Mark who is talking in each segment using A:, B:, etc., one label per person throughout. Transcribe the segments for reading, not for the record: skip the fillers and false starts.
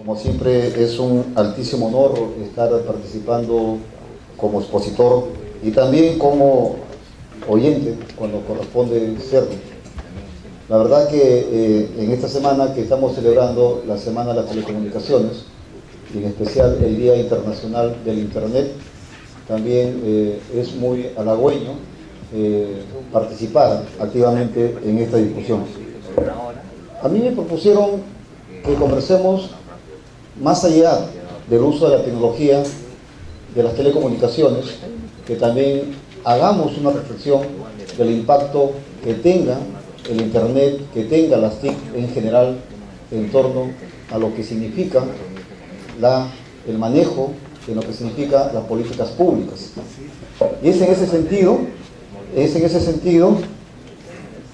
A: Como siempre es un altísimo honor estar participando como expositor y también como oyente cuando corresponde serlo. La verdad que en esta semana que estamos celebrando la Semana de las Telecomunicaciones y en especial el Día Internacional del Internet, también es muy halagüeño participar activamente en esta discusión. A mí me propusieron que conversemos más allá del uso de la tecnología, de las telecomunicaciones, que también hagamos una reflexión del impacto que tenga el Internet, que tenga las TIC en general en torno a lo que significa el manejo de lo que significa las políticas públicas. Y es en ese sentido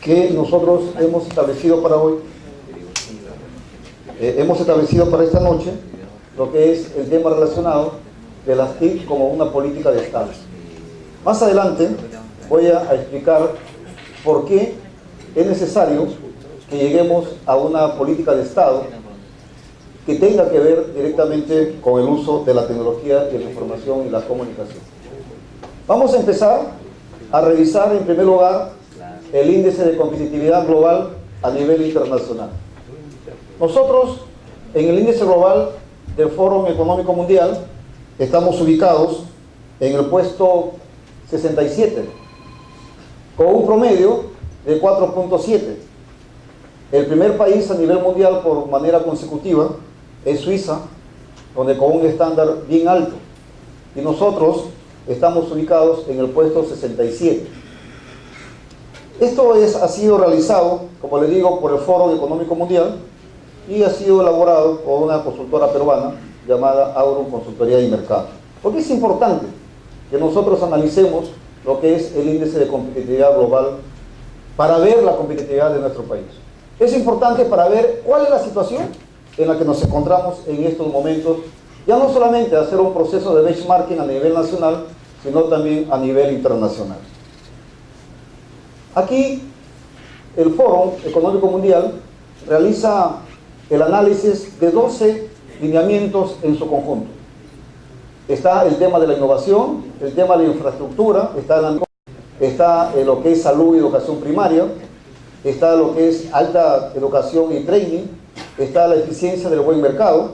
A: que nosotros hemos establecido para hoy, hemos establecido para esta noche lo que es el tema relacionado de las TIC como una política de Estado. Más adelante voy a explicar por qué es necesario que lleguemos a una política de Estado que tenga que ver directamente con el uso de la tecnología de la información y la comunicación. Vamos a empezar a revisar en primer lugar el índice de competitividad global a nivel internacional. Nosotros en el índice global del Foro Económico Mundial estamos ubicados en el puesto 67 con un promedio de 4.7. El primer país a nivel mundial por manera consecutiva es Suiza, donde con un estándar bien alto, y nosotros estamos ubicados en el puesto 67. Esto ha sido realizado, como le digo, por el Foro Económico Mundial y ha sido elaborado por una consultora peruana llamada Aurum Consultoría y Mercado. Porque es importante que nosotros analicemos lo que es el índice de competitividad global para ver la competitividad de nuestro país. Es importante para ver cuál es la situación en la que nos encontramos en estos momentos, ya no solamente hacer un proceso de benchmarking a nivel nacional, sino también a nivel internacional. Aquí el Foro Económico Mundial realiza el análisis de 12 lineamientos en su conjunto. Está el tema de la innovación, el tema de la infraestructura, está lo que es salud y educación primaria, está lo que es alta educación y training, está la eficiencia del buen mercado,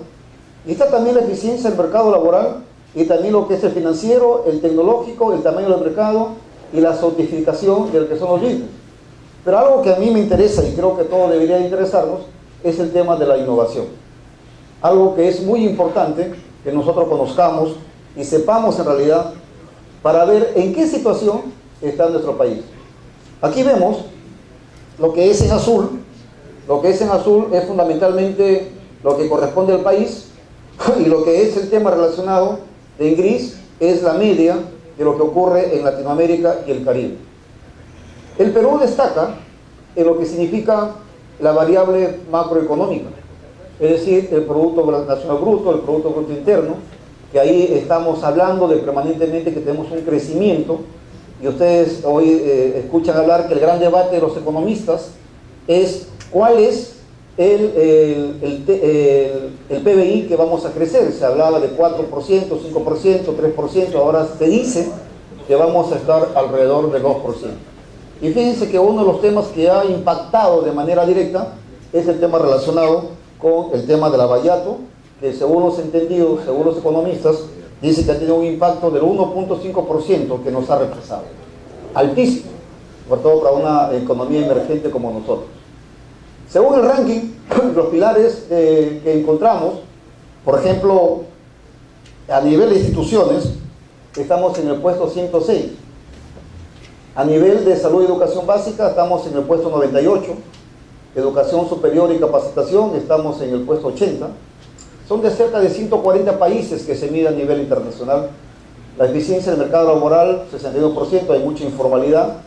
A: y está también la eficiencia del mercado laboral, y también lo que es el financiero, el tecnológico, el tamaño del mercado y la certificación de lo que son los business. Pero algo que a mí me interesa, y creo que todo debería interesarnos, es el tema de la innovación. Algo que es muy importante que nosotros conozcamos y sepamos en realidad para ver en qué situación está nuestro país. Aquí vemos lo que es en azul. Lo que es en azul es fundamentalmente lo que corresponde al país, y lo que es el tema relacionado en gris es la media de lo que ocurre en Latinoamérica y el Caribe. El Perú destaca en lo que significa la variable macroeconómica, es decir, el Producto Nacional Bruto, el Producto Bruto Interno, que ahí estamos hablando de permanentemente que tenemos un crecimiento, y ustedes hoy escuchan hablar que el gran debate de los economistas es cuál es el PBI que vamos a crecer. Se hablaba de 4%, 5%, 3%, ahora se dice que vamos a estar alrededor del 2%. Y fíjense que uno de los temas que ha impactado de manera directa es el tema relacionado con el tema del abayato, que según los entendidos, según los economistas, dice que ha tenido un impacto del 1.5% que nos ha retrasado. Altísimo, sobre todo para una economía emergente como nosotros. Según el ranking, los pilares que encontramos, por ejemplo, a nivel de instituciones, estamos en el puesto 106. A nivel de salud y educación básica, estamos en el puesto 98. Educación superior y capacitación, estamos en el puesto 80. Son de cerca de 140 países que se mide a nivel internacional. La eficiencia del mercado laboral, 62%, hay mucha informalidad.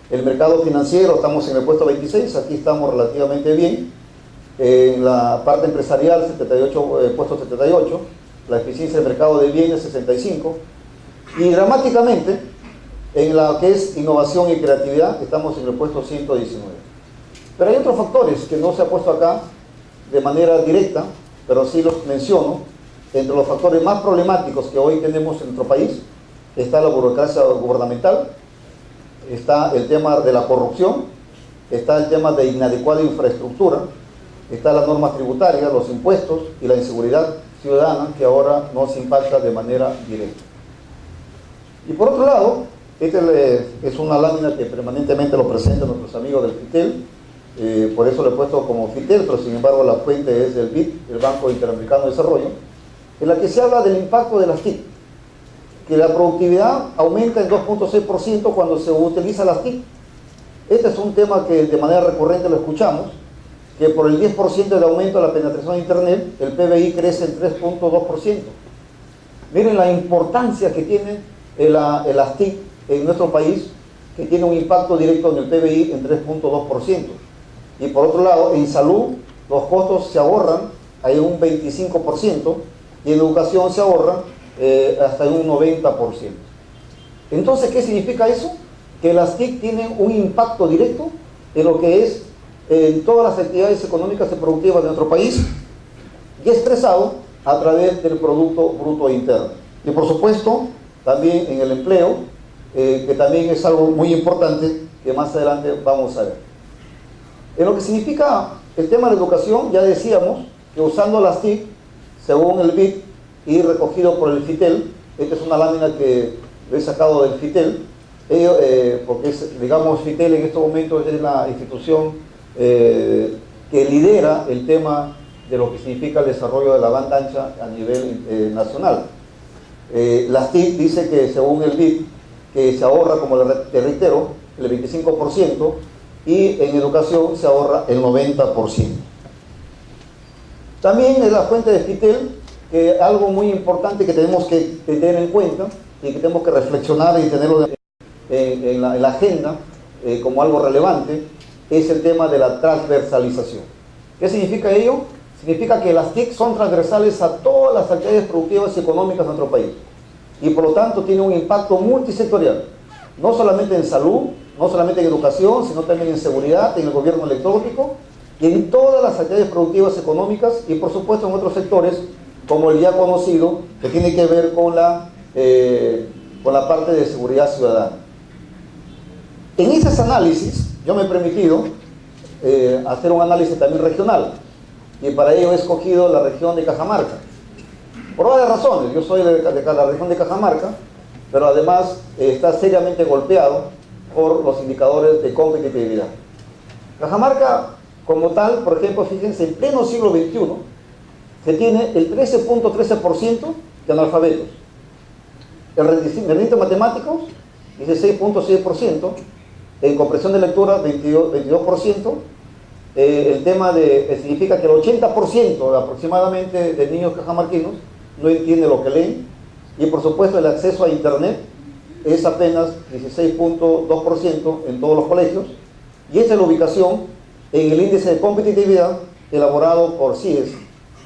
A: El mercado financiero, estamos en el puesto 26, aquí estamos relativamente bien. En la parte empresarial, puesto 78. La eficiencia del mercado de bienes, 65. Y dramáticamente, en la que es innovación y creatividad, estamos en el puesto 119. Pero hay otros factores que no se ha puesto acá de manera directa, pero sí los menciono. Entre los factores más problemáticos que hoy tenemos en nuestro país está la burocracia gubernamental, está el tema de la corrupción, está el tema de inadecuada infraestructura, está las normas tributarias, los impuestos y la inseguridad ciudadana que ahora nos impacta de manera directa. Y por otro lado, esta es una lámina que permanentemente lo presentan nuestros amigos del FITEL, por eso lo he puesto como FITEL, pero sin embargo la fuente es del BID, el Banco Interamericano de Desarrollo, en la que se habla del impacto de las TIC, que la productividad aumenta en 2.6% cuando se utiliza las TIC. Este es un tema que de manera recurrente lo escuchamos, que por el 10% de aumento de la penetración de Internet, el PBI crece en 3.2%. Miren la importancia que tiene las TIC en nuestro país, que tiene un impacto directo en el PBI en 3.2%. Y por otro lado, en salud, los costos se ahorran en un 25%, y en educación se ahorran hasta en un 90%. Entonces, ¿qué significa eso? Que las TIC tienen un impacto directo en lo que es en todas las actividades económicas y productivas de nuestro país, y expresado a través del Producto Bruto Interno. Y por supuesto, también en el empleo, que también es algo muy importante que más adelante vamos a ver. En lo que significa el tema de la educación, ya decíamos que usando las TIC, según el BID y recogido por el FITEL, esta es una lámina que lo he sacado del FITEL, porque es, digamos, FITEL en estos momentos es la institución que lidera el tema de lo que significa el desarrollo de la banda ancha a nivel nacional. Las TIC dice que según el BID, que se ahorra, como te reitero, el 25%, y en educación se ahorra el 90%. También es la fuente de FITEL, que algo muy importante que tenemos que tener en cuenta y que tenemos que reflexionar y tenerlo en la agenda como algo relevante, es el tema de la transversalización. ¿Qué significa ello? Significa que las TIC son transversales a todas las actividades productivas y económicas de nuestro país, y por lo tanto tiene un impacto multisectorial, no solamente en salud, no solamente en educación, sino también en seguridad, en el gobierno electrónico y en todas las actividades productivas económicas, y por supuesto en otros sectores como el ya conocido, que tiene que ver con la parte de seguridad ciudadana. En esos análisis yo me he permitido hacer un análisis también regional, y para ello he escogido la región de Cajamarca por varias razones. Yo soy de la región de Cajamarca, pero además está seriamente golpeado por los indicadores de competitividad. Cajamarca, como tal, por ejemplo, fíjense, en pleno siglo XXI, se tiene el 13.13% de analfabetos. El rendimiento matemáticos, 16.6%. En comprensión de lectura, 22%. El tema significa que el 80% aproximadamente de niños cajamarquinos no entiende lo que leen. Y por supuesto el acceso a Internet es apenas 16.2% en todos los colegios. Y esa es la ubicación en el índice de competitividad elaborado por CIES,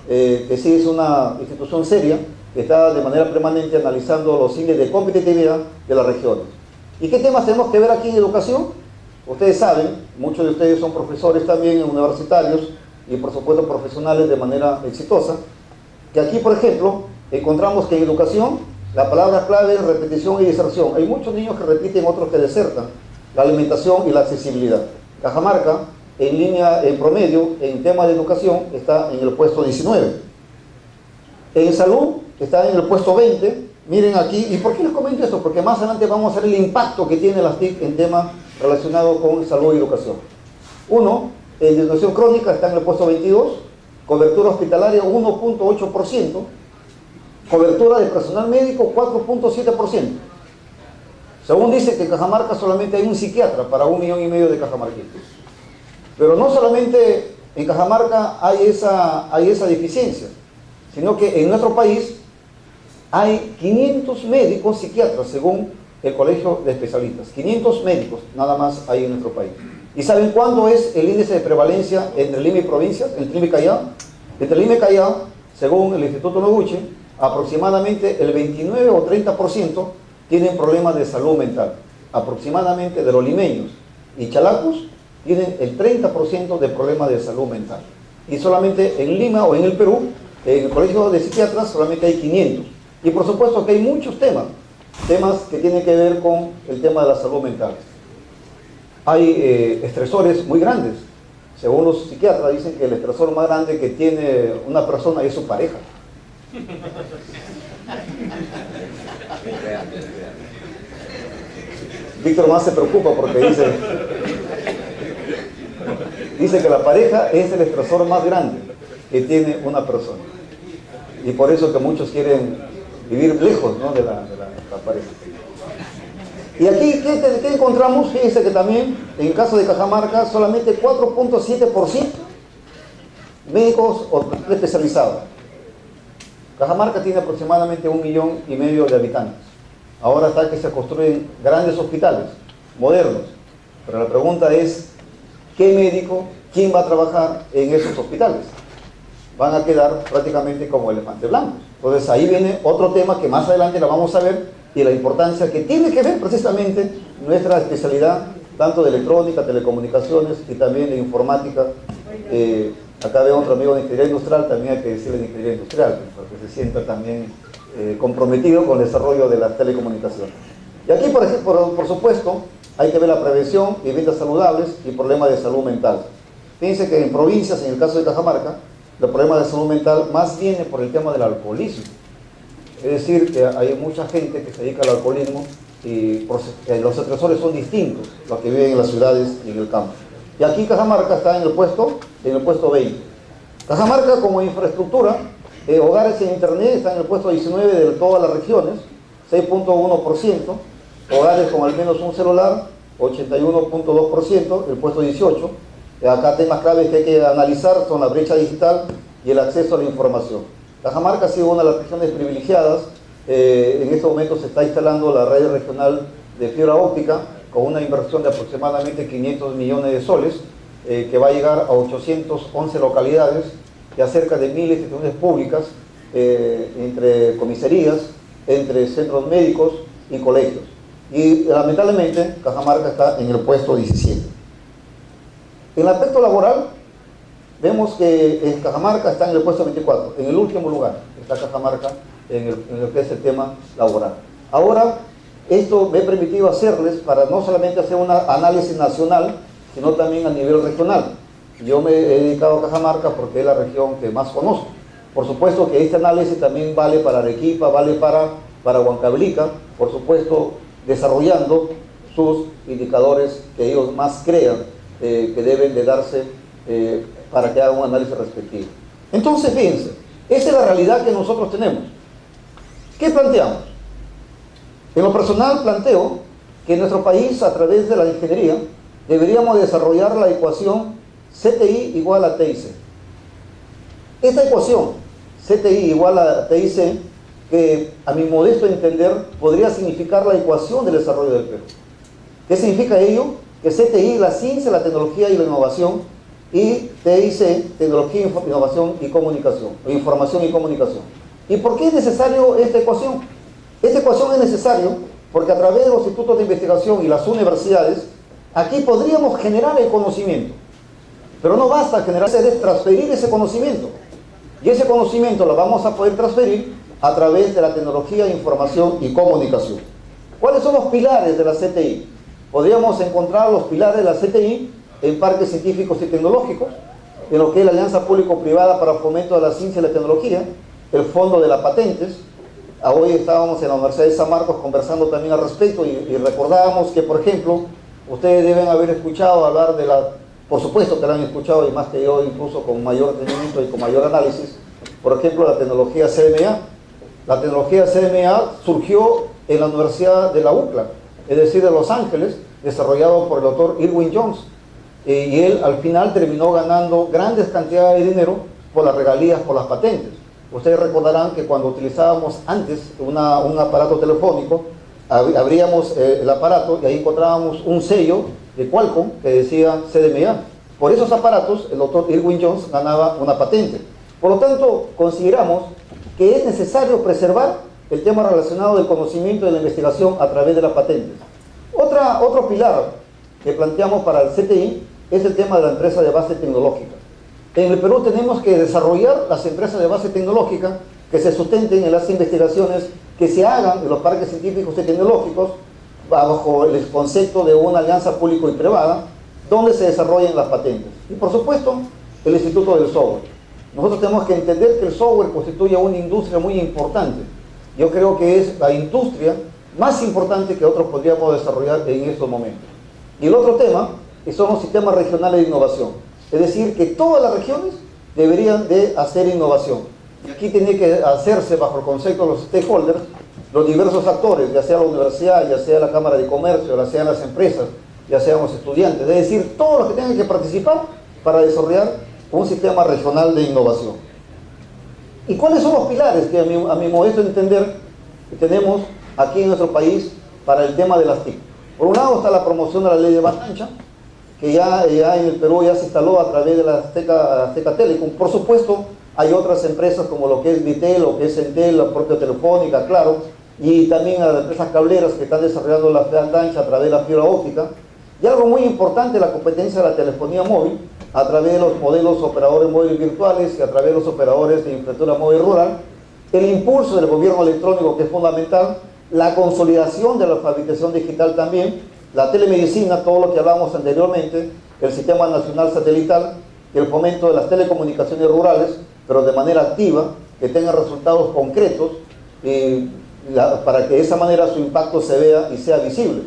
A: que sí es una institución seria que está de manera permanente analizando los índices de competitividad de las regiones. ¿Y qué temas tenemos que ver aquí en educación? Ustedes saben, muchos de ustedes son profesores también universitarios y por supuesto profesionales de manera exitosa, que aquí por ejemplo encontramos que en educación la palabra clave es repetición y diserción. Hay muchos niños que repiten, otros que desertan. La alimentación y la accesibilidad. Cajamarca, en línea, en promedio, en tema de educación, está en el puesto 19. En salud, está en el puesto 20. Miren aquí, ¿y por qué les comento esto? Porque más adelante vamos a ver el impacto que tiene las TIC en temas relacionados con salud y educación. Uno, en educación crónica está en el puesto 22, cobertura hospitalaria 1.8%, cobertura de personal médico 4.7%. Según dice que en Cajamarca solamente hay un psiquiatra para 1,5 millones de cajamarquinos. Pero no solamente en Cajamarca hay esa deficiencia, sino que en nuestro país hay 500 médicos psiquiatras, según el Colegio de Especialistas. 500 médicos nada más hay en nuestro país. ¿Y saben cuánto es el índice de prevalencia entre Lima y provincias, entre Lima y Callao? Entre Lima y Callao, según el Instituto Noguchi, aproximadamente el 29 o 30% tienen problemas de salud mental. Aproximadamente de los limeños y chalacos tienen el 30% de problemas de salud mental. Y solamente en Lima o en el Perú En el colegio de psiquiatras solamente hay 500. Y por supuesto que hay muchos temas que tienen que ver con el tema de la salud mental. Hay estresores muy grandes. Según los psiquiatras dicen que el estresor más grande que tiene una persona es su pareja. Víctor más se preocupa porque dice que la pareja es el estresor más grande que tiene una persona. Y por eso que muchos quieren vivir lejos, ¿no?, de la pareja. Y aquí, ¿qué encontramos? Fíjense que también, en el caso de Cajamarca, solamente 4.7% médicos especializados. Cajamarca tiene aproximadamente 1,5 millones de habitantes. Ahora está que se construyen grandes hospitales, modernos. Pero la pregunta es, ¿qué médico, quién va a trabajar en esos hospitales? Van a quedar prácticamente como elefantes blancos. Entonces ahí viene otro tema que más adelante la vamos a ver, y la importancia que tiene que ver precisamente nuestra especialidad, tanto de electrónica, telecomunicaciones y también de informática. Acá veo otro amigo de ingeniería industrial, también hay que decirle de ingeniería industrial, para que se sienta también comprometido con el desarrollo de las telecomunicaciones. Y aquí, por ejemplo, por supuesto, hay que ver la prevención y vidas saludables y problemas de salud mental. Fíjense que en provincias, en el caso de Cajamarca, el problema de salud mental más viene por el tema del alcoholismo. Es decir, que hay mucha gente que se dedica al alcoholismo y los estresores son distintos, los que viven en las ciudades y en el campo. Y aquí Cajamarca está en el puesto 20. Cajamarca como infraestructura, hogares en internet está en el puesto 19 de todas las regiones, 6.1%, hogares con al menos un celular, 81.2%, el puesto 18. Acá temas claves que hay que analizar son la brecha digital y el acceso a la información. Cajamarca ha sido una de las regiones privilegiadas. En este momento se está instalando la red regional de fibra óptica con una inversión de aproximadamente 500 millones de soles, que va a llegar a 811 localidades y a cerca de 1.000 instituciones públicas, entre comisarías, entre centros médicos y colegios. Y lamentablemente Cajamarca está en el puesto 17. En el aspecto laboral, vemos que Cajamarca está en el puesto 24, en el último lugar está Cajamarca en lo que es el tema laboral. Ahora, esto me ha permitido hacerles, para no solamente hacer un análisis nacional, sino también a nivel regional. Yo me he dedicado a Cajamarca porque es la región que más conozco. Por supuesto que este análisis también vale para Arequipa, vale para Huancavelica, por supuesto desarrollando sus indicadores que ellos más crean que deben de darse para que haga un análisis respectivo. Entonces, fíjense, esa es la realidad que nosotros tenemos. ¿Qué planteamos? En lo personal planteo que en nuestro país, a través de la ingeniería, deberíamos desarrollar la ecuación CTI igual a TIC. Esta ecuación, CTI igual a TIC, que a mi modesto entender podría significar la ecuación del desarrollo del Perú. ¿Qué significa ello? Que CTI, la ciencia, la tecnología y la innovación, y TIC, tecnología, innovación y comunicación, o información y comunicación. ¿Y por qué es necesario esta ecuación? Esta ecuación es necesaria porque a través de los institutos de investigación y las universidades, aquí podríamos generar el conocimiento. Pero no basta generar, es transferir ese conocimiento. Y ese conocimiento lo vamos a poder transferir a través de la tecnología, información y comunicación. ¿Cuáles son los pilares de la CTI? Podríamos encontrar los pilares de la CTI en parques científicos y tecnológicos, en lo que es la alianza público-privada para fomento de la ciencia y la tecnología, el fondo de las patentes. Hoy estábamos en la Universidad de San Marcos conversando también al respecto y recordábamos que, por ejemplo, ustedes deben haber escuchado hablar de por supuesto que la han escuchado y más que yo, incluso con mayor entendimiento y con mayor análisis, por ejemplo, la tecnología CMA. La tecnología CMA surgió en la Universidad de la UCLA, es decir, de Los Ángeles, desarrollado por el doctor Irwin Jones. Y él al final terminó ganando grandes cantidades de dinero por las regalías, por las patentes. Ustedes recordarán que cuando utilizábamos antes un aparato telefónico, abríamos el aparato y ahí encontrábamos un sello de Qualcomm que decía CDMA. Por esos aparatos el doctor Irwin Jones ganaba una patente. Por lo tanto, consideramos que es necesario preservar el tema relacionado del conocimiento y de la investigación a través de las patentes. Otro pilar que planteamos para el CTI es el tema de la empresa de base tecnológica. En el Perú tenemos que desarrollar las empresas de base tecnológica que se sustenten en las investigaciones que se hagan en los parques científicos y tecnológicos bajo el concepto de una alianza público y privada, donde se desarrollen las patentes. Y por supuesto, el Instituto del Software. Nosotros tenemos que entender que el software constituye una industria muy importante. Yo creo que es la industria más importante que nosotros podríamos desarrollar en estos momentos. Y el otro tema son los sistemas regionales de innovación. Es decir, que todas las regiones deberían de hacer innovación. Y aquí tiene que hacerse bajo el concepto de los stakeholders, los diversos actores, ya sea la universidad, ya sea la Cámara de Comercio, ya sean las empresas, ya sean los estudiantes. Es decir, todos los que tengan que participar para desarrollar un sistema regional de innovación. ¿Y cuáles son los pilares que a mi modesto entender que tenemos aquí en nuestro país para el tema de las TIC? Por un lado está la promoción de la ley de banda ancha, que ya en el Perú ya se instaló a través de la Azteca Telecom. Por supuesto, hay otras empresas como lo que es Vitel, lo que es Entel, la propia Telefónica, Claro, y también a las empresas cableras que están desarrollando la banda ancha a través de la fibra óptica. Y algo muy importante, la competencia de la telefonía móvil, a través de los modelos operadores móviles virtuales y a través de los operadores de infraestructura móvil rural, el impulso del gobierno electrónico, que es fundamental, la consolidación de la alfabetización digital también, la telemedicina, todo lo que hablábamos anteriormente, el sistema nacional satelital, y el fomento de las telecomunicaciones rurales, pero de manera activa, que tengan resultados concretos, para que de esa manera su impacto se vea y sea visible.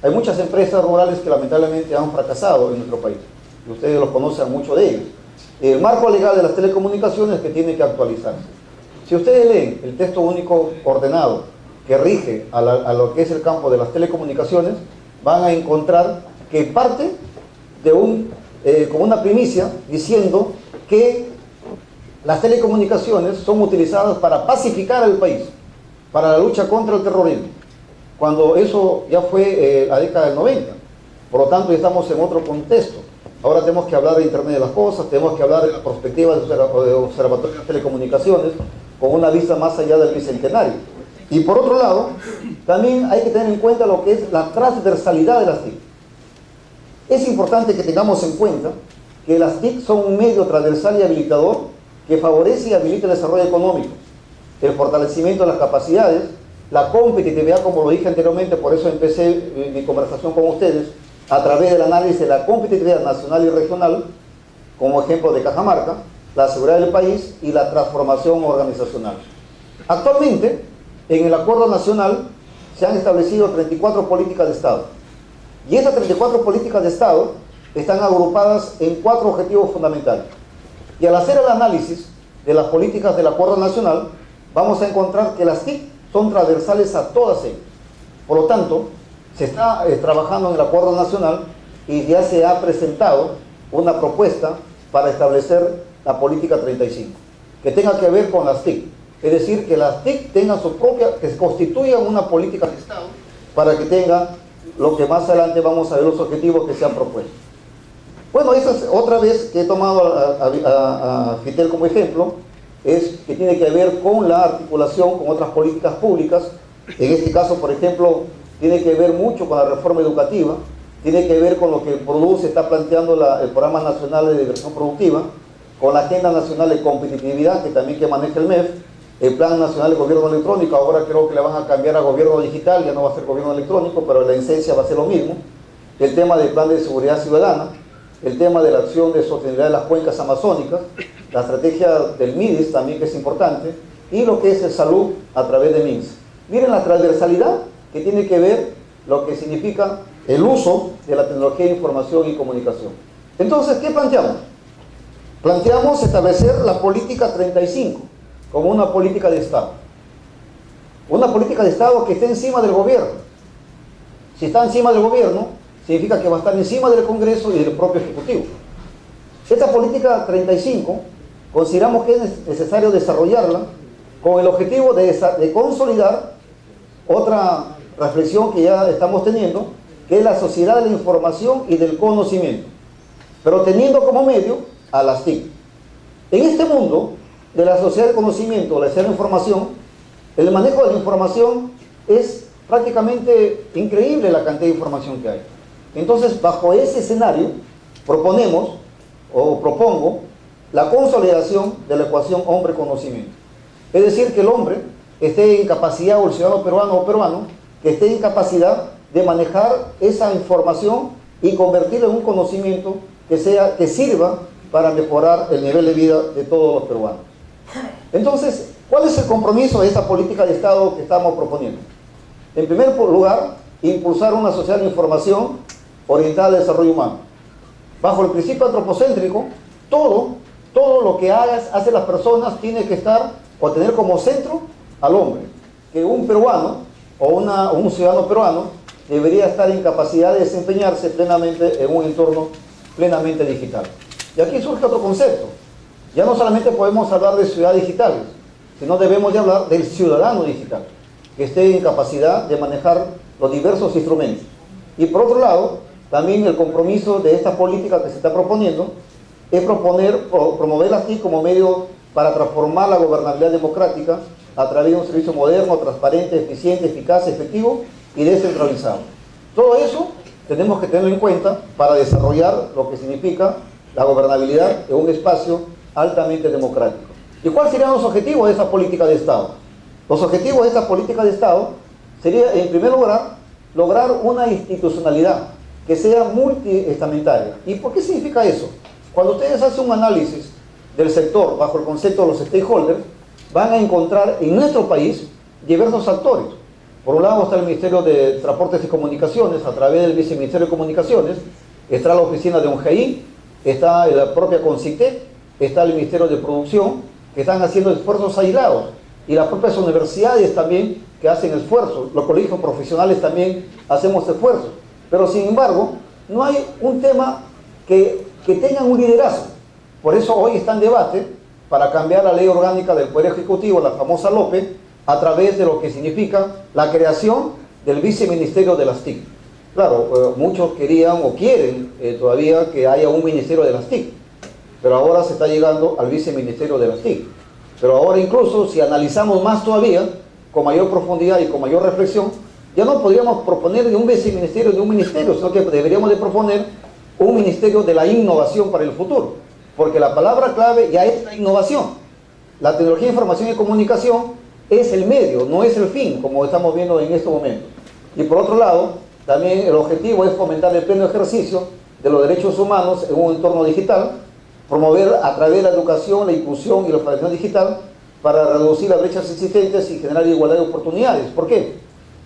A: Hay muchas empresas rurales que lamentablemente han fracasado en nuestro país, y ustedes los conocen mucho de ellos. El marco legal de las telecomunicaciones que tiene que actualizarse. Si ustedes leen el texto único ordenado que rige a lo que es el campo de las telecomunicaciones, van a encontrar que parte de con una primicia diciendo que las telecomunicaciones son utilizadas para pacificar al país, para la lucha contra el terrorismo, cuando eso ya fue la década del 90. Por lo tanto, ya estamos en otro contexto. Ahora tenemos que hablar de Internet de las Cosas, tenemos que hablar de la perspectiva de observatorio de telecomunicaciones con una vista más allá del bicentenario. Y por otro lado, también hay que tener en cuenta lo que es la transversalidad de las TIC. Es importante que tengamos en cuenta que las TIC son un medio transversal y habilitador que favorece y habilita el desarrollo económico, el fortalecimiento de las capacidades, la competitividad, como lo dije anteriormente, por eso empecé mi conversación con ustedes, a través del análisis de la competitividad nacional y regional, como ejemplo de Cajamarca, la seguridad del país y la transformación organizacional. Actualmente, en el Acuerdo Nacional se han establecido 34 políticas de Estado. Y esas 34 políticas de Estado están agrupadas en 4 objetivos fundamentales. Y al hacer el análisis de las políticas del Acuerdo Nacional, vamos a encontrar que las TIC son transversales a todas ellas. Por lo tanto, se está trabajando en el Acuerdo Nacional y ya se ha presentado una propuesta para establecer la política 35, que tenga que ver con las TIC. Es decir, que las TIC tengan su propia, que se constituyan una política de Estado para que tenga lo que más adelante vamos a ver los objetivos que se han propuesto. Bueno, esa es otra vez que he tomado a Vitel como ejemplo, es que tiene que ver con la articulación con otras políticas públicas. En este caso, por ejemplo, tiene que ver mucho con la reforma educativa, tiene que ver con lo que produce, está planteando el Programa Nacional de Diversión Productiva, con la Agenda Nacional de Competitividad, que también que maneja el MEF, el Plan Nacional de Gobierno Electrónico, ahora creo que le van a cambiar a Gobierno Digital, ya no va a ser Gobierno Electrónico, pero la esencia va a ser lo mismo, el tema del Plan de Seguridad Ciudadana, el tema de la acción de sostenibilidad de las cuencas amazónicas, la estrategia del MIDIS también, que es importante, y lo que es el salud a través de MINS. Miren la transversalidad que tiene que ver lo que significa el uso de la tecnología de información y comunicación. Entonces, ¿qué planteamos? Planteamos establecer la política 35 como una política de Estado. Una política de Estado que esté encima del gobierno. Si está encima del gobierno, significa que va a estar encima del Congreso y del propio Ejecutivo. Esta política 35 consideramos que es necesario desarrollarla con el objetivo de consolidar otra reflexión que ya estamos teniendo, que es la sociedad de la información y del conocimiento, pero teniendo como medio a las TIC. En este mundo de la sociedad del conocimiento, la sociedad de la información, el manejo de la información es prácticamente increíble la cantidad de información que hay. Entonces, bajo ese escenario, propongo la consolidación de la ecuación hombre-conocimiento. Es decir, que el hombre esté en capacidad, o el ciudadano peruano, que esté en capacidad de manejar esa información y convertirla en un conocimiento que sirva para mejorar el nivel de vida de todos los peruanos. Entonces, ¿cuál es el compromiso de esta política de Estado que estamos proponiendo? En primer lugar, impulsar una sociedad de información orientada al desarrollo humano. Bajo el principio antropocéntrico, todo lo que hace las personas tiene que estar o tener como centro al hombre. Que un peruano o un ciudadano peruano debería estar en capacidad de desempeñarse plenamente en un entorno plenamente digital. Y aquí surge otro concepto. Ya no solamente podemos hablar de ciudades digitales, sino debemos de hablar del ciudadano digital, que esté en capacidad de manejar los diversos instrumentos. Y por otro lado, también el compromiso de esta política que se está proponiendo es promoverla aquí como medio para transformar la gobernabilidad democrática a través de un servicio moderno, transparente, eficiente, eficaz, efectivo y descentralizado. Todo eso tenemos que tenerlo en cuenta para desarrollar lo que significa la gobernabilidad en un espacio altamente democrático. ¿Y cuáles serían los objetivos de esta política de Estado? Los objetivos de esta política de Estado sería, en primer lugar, lograr una institucionalidad que sea multiestamentaria. ¿Y por qué significa eso? Cuando ustedes hacen un análisis del sector bajo el concepto de los stakeholders, van a encontrar en nuestro país diversos actores. Por un lado está el Ministerio de Transportes y Comunicaciones, a través del Viceministerio de Comunicaciones, está la oficina de ONGI, está la propia CONCITEC, está el Ministerio de Producción, que están haciendo esfuerzos aislados, y las propias universidades también que hacen esfuerzos, los colegios profesionales también hacemos esfuerzos, pero sin embargo no hay un tema que tengan un liderazgo. Por eso hoy está en debate para cambiar la ley orgánica del Poder Ejecutivo, la famosa LOPE, a través de lo que significa la creación del Viceministerio de las TIC. Claro, muchos querían o quieren todavía que haya un Ministerio de las TIC, pero ahora se está llegando al Viceministerio de las TIC. Pero ahora incluso, si analizamos más todavía, con mayor profundidad y con mayor reflexión, ya no podríamos proponer de un viceministerio, de un ministerio, sino que deberíamos de proponer un ministerio de la innovación para el futuro, porque la palabra clave ya es la innovación. La tecnología de información y comunicación es el medio, no es el fin, como estamos viendo en estos momentos. Y por otro lado, también el objetivo es fomentar el pleno ejercicio de los derechos humanos en un entorno digital, promover a través de la educación, la inclusión y la formación digital para reducir las brechas existentes y generar igualdad de oportunidades. ¿Por qué?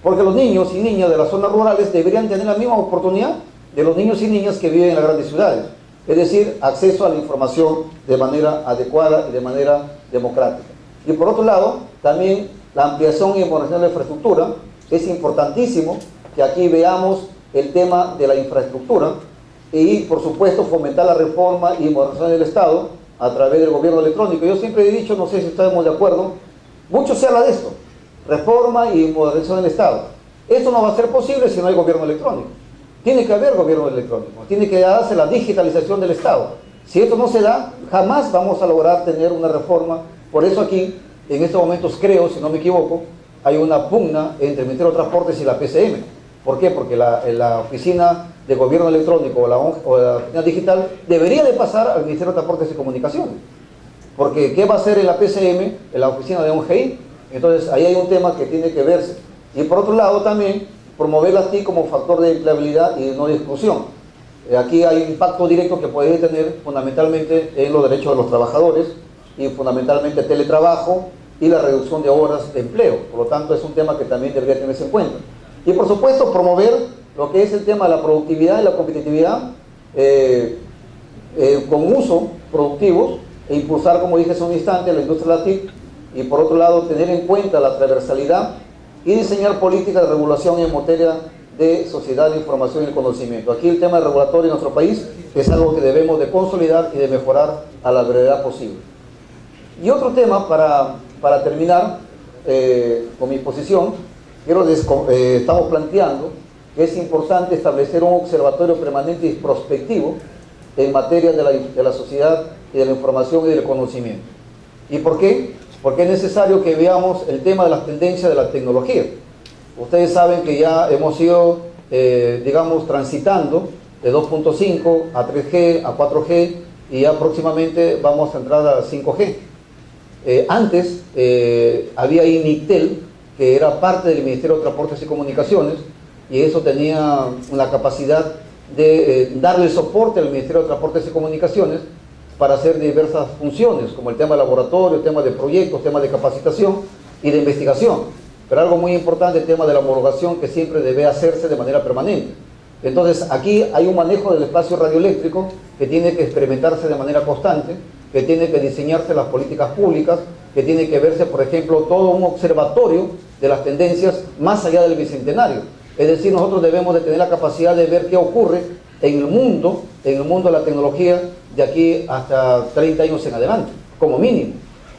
A: Porque los niños y niñas de las zonas rurales deberían tener la misma oportunidad de los niños y niñas que viven en las grandes ciudades. Es decir, acceso a la información de manera adecuada y de manera democrática. Y por otro lado, también la ampliación y modernización de la infraestructura. Es importantísimo que aquí veamos el tema de la infraestructura y, por supuesto, fomentar la reforma y modernización del Estado a través del gobierno electrónico. Yo siempre he dicho, no sé si estamos de acuerdo, mucho se habla de esto, reforma y modernización del Estado. Esto no va a ser posible si no hay gobierno electrónico. Tiene que haber gobierno electrónico, tiene que darse la digitalización del Estado. Si esto no se da, jamás vamos a lograr tener una reforma. Por eso aquí, en estos momentos creo, si no me equivoco, hay una pugna entre el Ministerio de Transportes y la PCM. ¿Por qué? Porque la oficina de gobierno electrónico o la oficina digital debería de pasar al Ministerio de Transportes y Comunicaciones. Porque ¿qué va a hacer en la PCM, en la oficina de ONGI? Entonces ahí hay un tema que tiene que verse. Y por otro lado también, promover las TIC como factor de empleabilidad y no de exclusión. Aquí hay un impacto directo que puede tener fundamentalmente en los derechos de los trabajadores y fundamentalmente teletrabajo y la reducción de horas de empleo. Por lo tanto, es un tema que también debería tenerse en cuenta. Y por supuesto, promover lo que es el tema de la productividad y la competitividad con uso productivos e impulsar, como dije hace un instante, la industria de la TIC y por otro lado, tener en cuenta la transversalidad y diseñar políticas de regulación en materia de sociedad de información y conocimiento. Aquí el tema regulatorio en nuestro país es algo que debemos de consolidar y de mejorar a la brevedad posible. Y otro tema para terminar con mi posición, estamos planteando que es importante establecer un observatorio permanente y prospectivo en materia de la sociedad y de la información y del conocimiento. ¿Y por qué? Porque es necesario que veamos el tema de las tendencias de la tecnología. Ustedes saben que ya hemos ido, digamos, transitando de 2.5 a 3G, a 4G, y ya próximamente vamos a entrar a 5G. Antes había INICTEL, que era parte del Ministerio de Transportes y Comunicaciones, y eso tenía la capacidad de darle soporte al Ministerio de Transportes y Comunicaciones para hacer diversas funciones, como el tema de laboratorio, el tema de proyectos, el tema de capacitación y de investigación. Pero algo muy importante, el tema de la homologación, que siempre debe hacerse de manera permanente. Entonces, aquí hay un manejo del espacio radioeléctrico que tiene que experimentarse de manera constante, que tiene que diseñarse las políticas públicas, que tiene que verse, por ejemplo, todo un observatorio de las tendencias más allá del Bicentenario. Es decir, nosotros debemos de tener la capacidad de ver qué ocurre en el mundo de la tecnología de aquí hasta 30 años en adelante, como mínimo,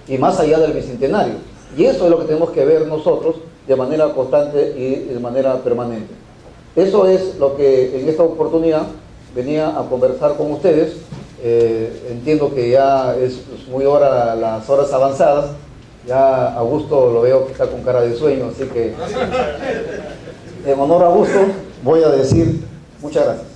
A: y más allá del Bicentenario. Y eso es lo que tenemos que ver nosotros de manera constante y de manera permanente. Eso es lo que en esta oportunidad venía a conversar con ustedes. Entiendo que ya es muy hora, las horas avanzadas. Ya Augusto lo veo que está con cara de sueño, así que en honor a Augusto voy a decir muchas gracias.